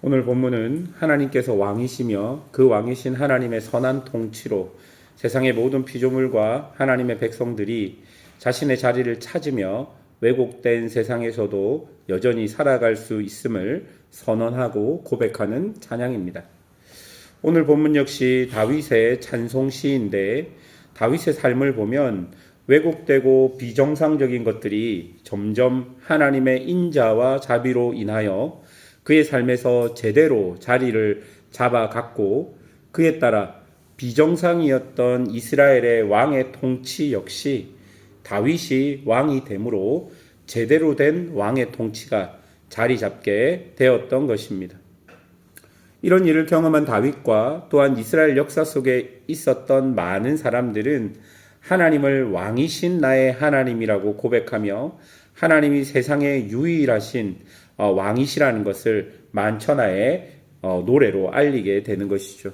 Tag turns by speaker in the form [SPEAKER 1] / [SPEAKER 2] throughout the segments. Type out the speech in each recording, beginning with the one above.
[SPEAKER 1] 오늘 본문은 하나님께서 왕이시며 그 왕이신 하나님의 선한 통치로 세상의 모든 피조물과 하나님의 백성들이 자신의 자리를 찾으며 왜곡된 세상에서도 여전히 살아갈 수 있음을 선언하고 고백하는 찬양입니다. 오늘 본문 역시 다윗의 찬송 시인데 다윗의 삶을 보면 왜곡되고 비정상적인 것들이 점점 하나님의 인자와 자비로 인하여 그의 삶에서 제대로 자리를 잡아갔고 그에 따라 비정상이었던 이스라엘의 왕의 통치 역시 다윗이 왕이 되므로 제대로 된 왕의 통치가 자리 잡게 되었던 것입니다. 이런 일을 경험한 다윗과 또한 이스라엘 역사 속에 있었던 많은 사람들은 하나님을 왕이신 나의 하나님이라고 고백하며 하나님이 세상에 유일하신 왕이시라는 것을 만천하에 노래로 알리게 되는 것이죠.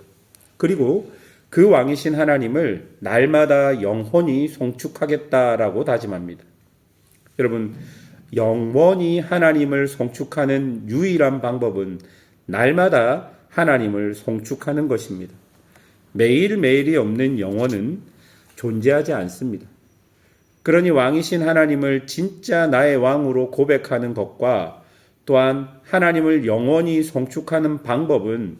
[SPEAKER 1] 그리고 그 왕이신 하나님을 날마다 영원히 송축하겠다라고 다짐합니다. 여러분, 영원히 하나님을 송축하는 유일한 방법은 날마다 하나님을 송축하는 것입니다. 매일매일이 없는 영원은 존재하지 않습니다. 그러니 왕이신 하나님을 진짜 나의 왕으로 고백하는 것과 또한 하나님을 영원히 송축하는 방법은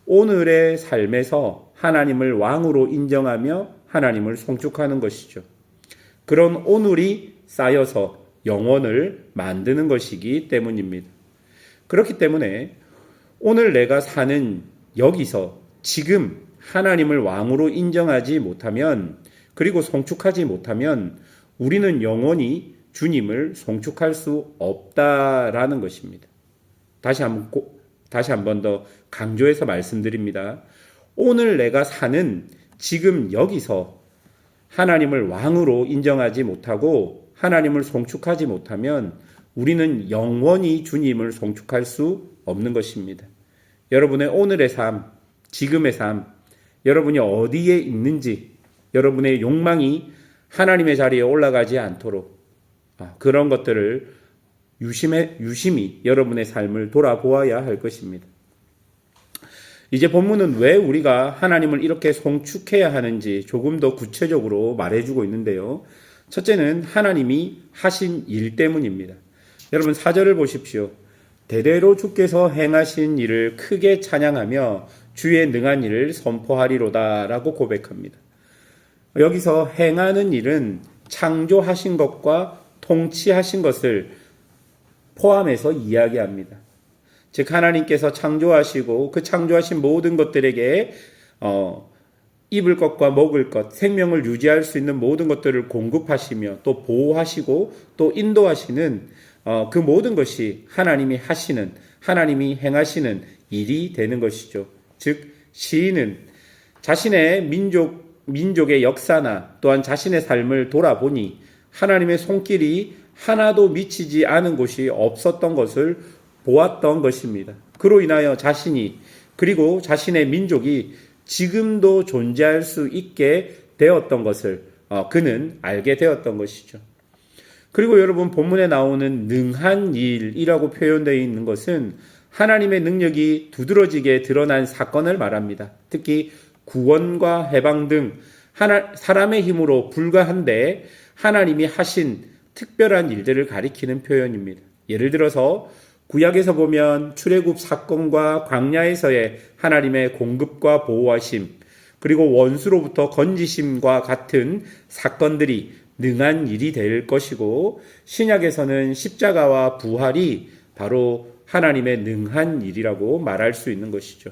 [SPEAKER 1] 오늘의 삶에서 하나님을 왕으로 인정하며 하나님을 송축하는 것이죠. 그런 오늘이 쌓여서 영원을 만드는 것이기 때문입니다. 그렇기 때문에 오늘 내가 사는 여기서 지금 하나님을 왕으로 인정하지 못하면 그리고 송축하지 못하면 우리는 영원히 주님을 송축할 수 없다라는 것입니다. 다시 한 번 더 강조해서 말씀드립니다. 오늘 내가 사는 지금 여기서 하나님을 왕으로 인정하지 못하고 하나님을 송축하지 못하면 우리는 영원히 주님을 송축할 수 없는 것입니다. 여러분의 오늘의 삶, 지금의 삶, 여러분이 어디에 있는지 여러분의 욕망이 하나님의 자리에 올라가지 않도록 그런 것들을 유심히 여러분의 삶을 돌아보아야 할 것입니다. 이제 본문은 왜 우리가 하나님을 이렇게 송축해야 하는지 조금 더 구체적으로 말해주고 있는데요. 첫째는 하나님이 하신 일 때문입니다. 여러분 4절을 보십시오. 대대로 주께서 행하신 일을 크게 찬양하며 주의 능한 일을 선포하리로다 라고 고백합니다. 여기서 행하는 일은 창조하신 것과 통치하신 것을 포함해서 이야기합니다. 즉 하나님께서 창조하시고 그 창조하신 모든 것들에게 입을 것과 먹을 것, 생명을 유지할 수 있는 모든 것들을 공급하시며 또 보호하시고 또 인도하시는 그 모든 것이 하나님이 하시는, 하나님이 행하시는 일이 되는 것이죠. 즉 시인은 자신의 민족의 역사나 또한 자신의 삶을 돌아보니 하나님의 손길이 하나도 미치지 않은 곳이 없었던 것을 보았던 것입니다. 그로 인하여 자신이 그리고 자신의 민족이 지금도 존재할 수 있게 되었던 것을 그는 알게 되었던 것이죠. 그리고 여러분 본문에 나오는 능한 일이라고 표현되어 있는 것은 하나님의 능력이 두드러지게 드러난 사건을 말합니다. 특히 구원과 해방 등 사람의 힘으로 불가한데 하나님이 하신 특별한 일들을 가리키는 표현입니다. 예를 들어서 구약에서 보면 출애굽 사건과 광야에서의 하나님의 공급과 보호하심, 그리고 원수로부터 건지심과 같은 사건들이 능한 일이 될 것이고, 신약에서는 십자가와 부활이 바로 하나님의 능한 일이라고 말할 수 있는 것이죠.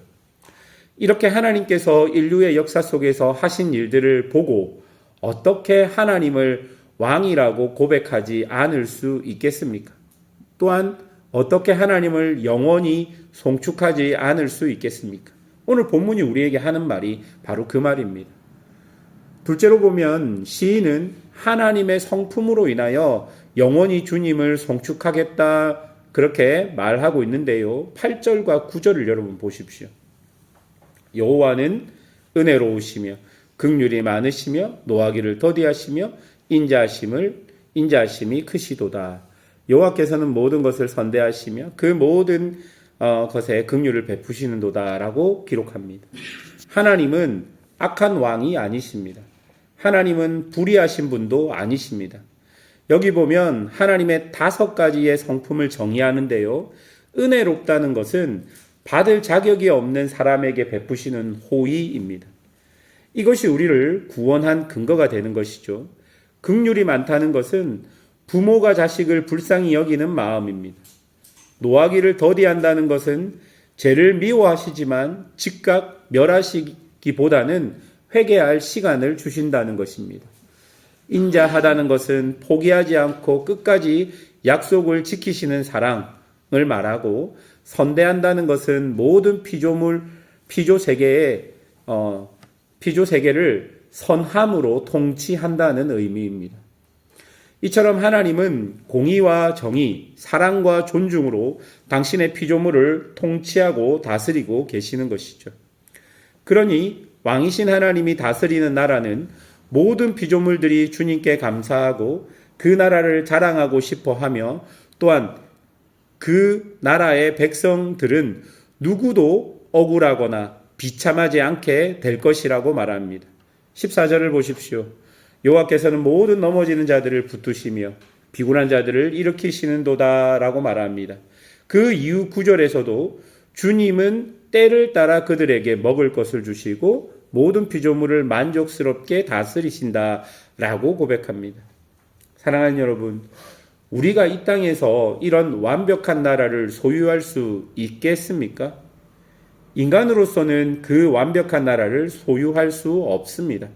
[SPEAKER 1] 이렇게 하나님께서 인류의 역사 속에서 하신 일들을 보고 어떻게 하나님을 왕이라고 고백하지 않을 수 있겠습니까? 또한 어떻게 하나님을 영원히 송축하지 않을 수 있겠습니까? 오늘 본문이 우리에게 하는 말이 바로 그 말입니다. 둘째로 보면 시인은 하나님의 성품으로 인하여 영원히 주님을 송축하겠다 그렇게 말하고 있는데요. 8절과 9절을 여러분 보십시오. 여호와는 은혜로우시며 긍휼이 많으시며 노하기를 더디하시며 인자하심이 크시도다. 여호와께서는 모든 것을 선대하시며 그 모든 것에 긍휼을 베푸시는도다라고 기록합니다. 하나님은 악한 왕이 아니십니다. 하나님은 불의하신 분도 아니십니다. 여기 보면 하나님의 5가지의 성품을 정의하는데요. 은혜롭다는 것은 받을 자격이 없는 사람에게 베푸시는 호의입니다. 이것이 우리를 구원한 근거가 되는 것이죠. 긍휼이 많다는 것은 부모가 자식을 불쌍히 여기는 마음입니다. 노하기를 더디한다는 것은 죄를 미워하시지만 즉각 멸하시기보다는 회개할 시간을 주신다는 것입니다. 인자하다는 것은 포기하지 않고 끝까지 약속을 지키시는 사랑을 말하고, 선대한다는 것은 모든 피조 세계를 선함으로 통치한다는 의미입니다. 이처럼 하나님은 공의와 정의, 사랑과 존중으로 당신의 피조물을 통치하고 다스리고 계시는 것이죠. 그러니 왕이신 하나님이 다스리는 나라는 모든 피조물들이 주님께 감사하고 그 나라를 자랑하고 싶어 하며, 또한 그 나라의 백성들은 누구도 억울하거나 비참하지 않게 될 것이라고 말합니다. 14절을 보십시오. 여호와께서는 모든 넘어지는 자들을 붙드시며 비굴한 자들을 일으키시는도다 라고 말합니다. 그 이후 9절에서도 주님은 때를 따라 그들에게 먹을 것을 주시고 모든 피조물을 만족스럽게 다스리신다 라고 고백합니다. 사랑하는 여러분, 우리가 이 땅에서 이런 완벽한 나라를 소유할 수 있겠습니까? 인간으로서는 그 완벽한 나라를 소유할 수 없습니다.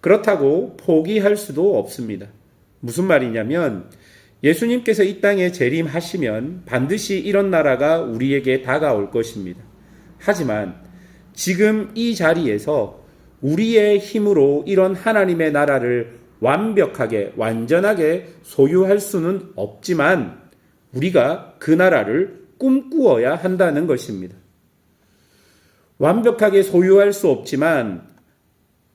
[SPEAKER 1] 그렇다고 포기할 수도 없습니다. 무슨 말이냐면, 예수님께서 이 땅에 재림하시면 반드시 이런 나라가 우리에게 다가올 것입니다. 하지만 지금 이 자리에서 우리의 힘으로 이런 하나님의 나라를 완벽하게, 완전하게 소유할 수는 없지만 우리가 그 나라를 꿈꾸어야 한다는 것입니다. 완벽하게 소유할 수 없지만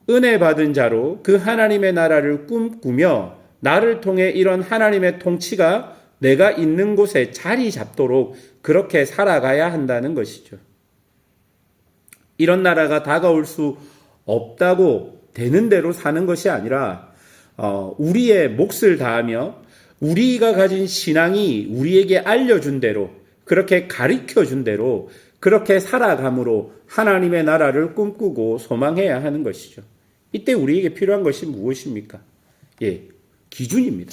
[SPEAKER 1] 은혜 받은 자로 그 하나님의 나라를 꿈꾸며 나를 통해 이런 하나님의 통치가 내가 있는 곳에 자리 잡도록 그렇게 살아가야 한다는 것이죠. 이런 나라가 다가올 수 없다고 되는 대로 사는 것이 아니라 우리의 몫을 다하며 우리가 가진 신앙이 우리에게 알려준 대로, 그렇게 가르쳐준 대로 그렇게 살아감으로 하나님의 나라를 꿈꾸고 소망해야 하는 것이죠. 이때 우리에게 필요한 것이 무엇입니까? 기준입니다.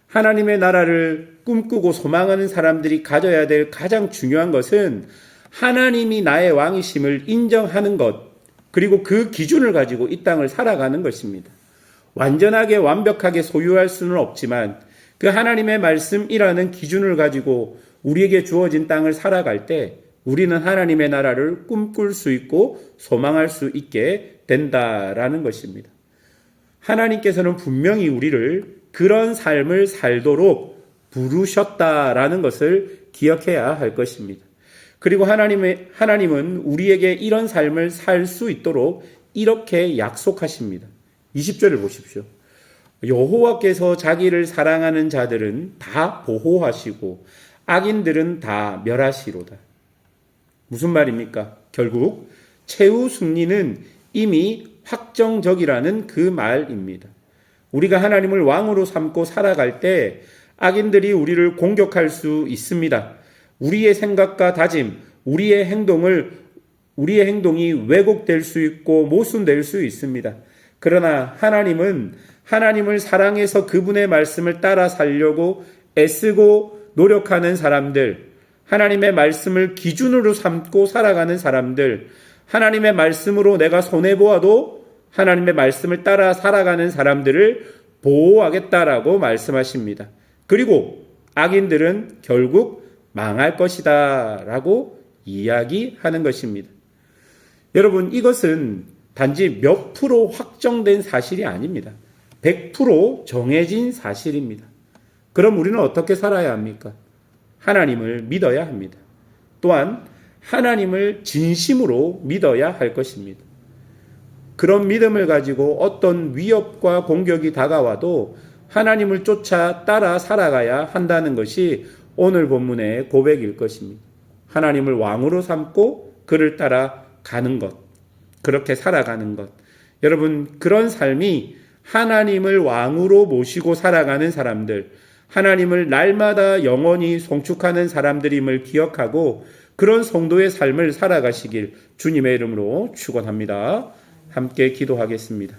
[SPEAKER 1] 하나님의 나라를 꿈꾸고 소망하는 사람들이 가져야 될 가장 중요한 것은 하나님이 나의 왕이심을 인정하는 것, 그리고 그 기준을 가지고 이 땅을 살아가는 것입니다. 완전하게 완벽하게 소유할 수는 없지만 그 하나님의 말씀이라는 기준을 가지고 우리에게 주어진 땅을 살아갈 때 우리는 하나님의 나라를 꿈꿀 수 있고 소망할 수 있게 된다라는 것입니다. 하나님께서는 분명히 우리를 그런 삶을 살도록 부르셨다라는 것을 기억해야 할 것입니다. 그리고 하나님은 우리에게 이런 삶을 살 수 있도록 이렇게 약속하십니다. 20절을 보십시오. 여호와께서 자기를 사랑하는 자들은 다 보호하시고 악인들은 다 멸하시로다. 무슨 말입니까? 결국 최후 승리는 이미 확정적이라는 그 말입니다. 우리가 하나님을 왕으로 삼고 살아갈 때 악인들이 우리를 공격할 수 있습니다. 우리의 생각과 다짐, 우리의 행동이 왜곡될 수 있고 모순될 수 있습니다. 그러나 하나님은 하나님을 사랑해서 그분의 말씀을 따라 살려고 애쓰고 노력하는 사람들, 하나님의 말씀을 기준으로 삼고 살아가는 사람들, 하나님의 말씀으로 내가 손해보아도 하나님의 말씀을 따라 살아가는 사람들을 보호하겠다라고 말씀하십니다. 그리고 악인들은 결국 망할 것이다 라고 이야기하는 것입니다. 여러분, 이것은 단지 몇 프로 확정된 사실이 아닙니다. 100% 정해진 사실입니다. 그럼 우리는 어떻게 살아야 합니까? 하나님을 믿어야 합니다. 또한 하나님을 진심으로 믿어야 할 것입니다. 그런 믿음을 가지고 어떤 위협과 공격이 다가와도 하나님을 쫓아 따라 살아가야 한다는 것이 오늘 본문의 고백일 것입니다. 하나님을 왕으로 삼고 그를 따라 가는 것, 그렇게 살아가는 것. 여러분, 그런 삶이 하나님을 왕으로 모시고 살아가는 사람들, 하나님을 날마다 영원히 송축하는 사람들임을 기억하고 그런 성도의 삶을 살아가시길 주님의 이름으로 축원합니다. 함께 기도하겠습니다.